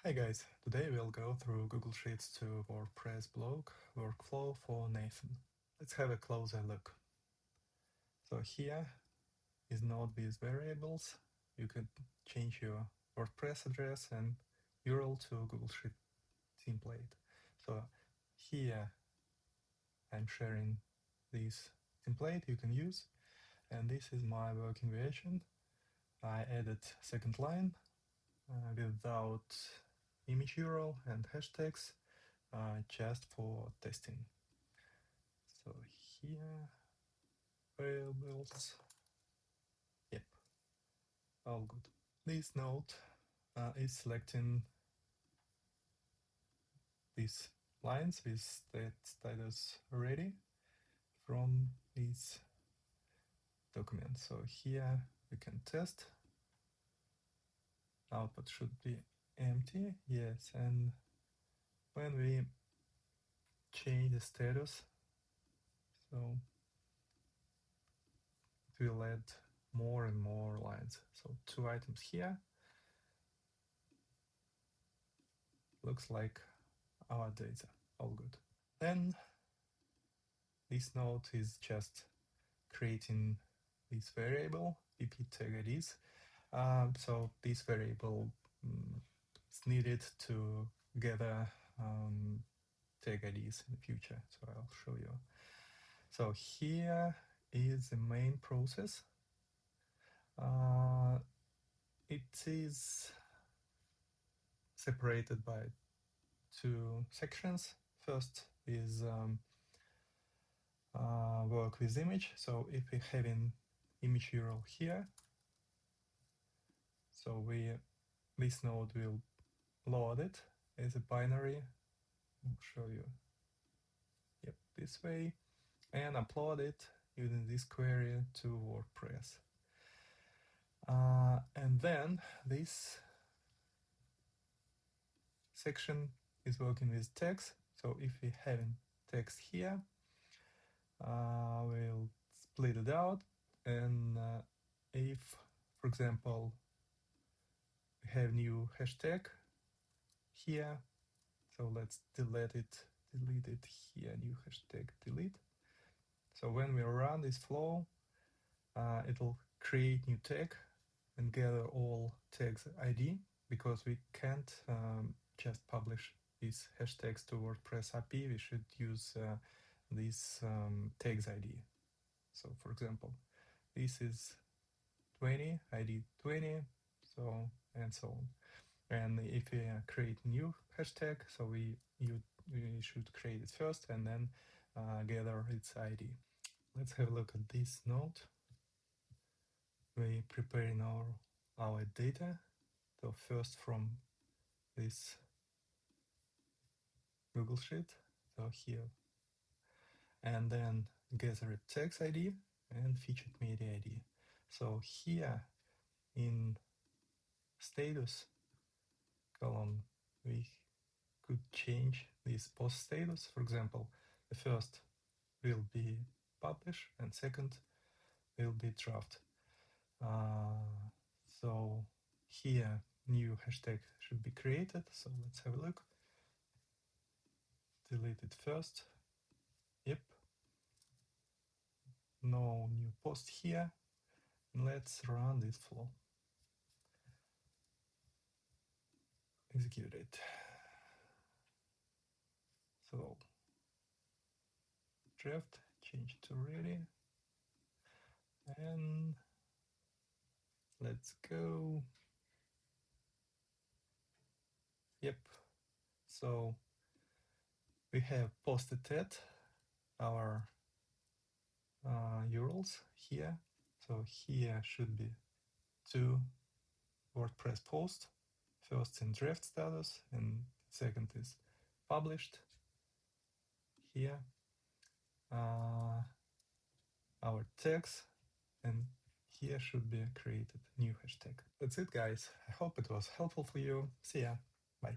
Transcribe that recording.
Hi guys, today we'll go through Google Sheets to WordPress blog workflow for Nathan. Let's have a closer look. So here is node with variables. You could change your WordPress address and URL to Google Sheet template. So here I'm sharing this template you can use, and this is my working version. I added second line without image URL and hashtags. Just for testing. So here, variables, yep, all good. This node is selecting these lines with status ready from this document. So here we can test. Output should be empty, yes, and when we change the status, so it will add more and more lines. So 2 items here. Looks like our data, all good. Then this node is just creating this variable, pp tag IDs. So this variable is needed to gather tag IDs in the future. So I'll show you. So here is the main process. It is separated by 2 sections. First is work with image. So if we have an image URL here, so this node will load it as a binary. I'll show you. Yep, this way, and upload it using this query to WordPress. And then this section is working with text. So if we have text here, we'll split it out. And if, for example, we have new hashtag here, so let's delete it here, new hashtag delete. So when we run this flow, it'll create new tag and gather all tags ID, because we can't just publish these hashtags to WordPress API. We should use this tags ID. So for example, this is 20, ID 20, so and so on. And if we create new hashtag, so we should create it first and then gather its ID. Let's have a look at this node. We're preparing our data. So first from this Google Sheet, so here, and then gather text ID and featured media ID. So here in status column, we could change this post status. For example, the first will be publish and second will be draft. So here new hashtag should be created. So let's have a look. Delete it first. Yep. No new post here. Let's run this flow. Execute it. So draft, change to ready. And let's go. Yep. So we have posted it, our URLs here. So here should be 2 WordPress posts. First in draft status and second is published. Here our tags, and here should be created new hashtag. That's it, guys. I hope it was helpful for you. See ya. Bye.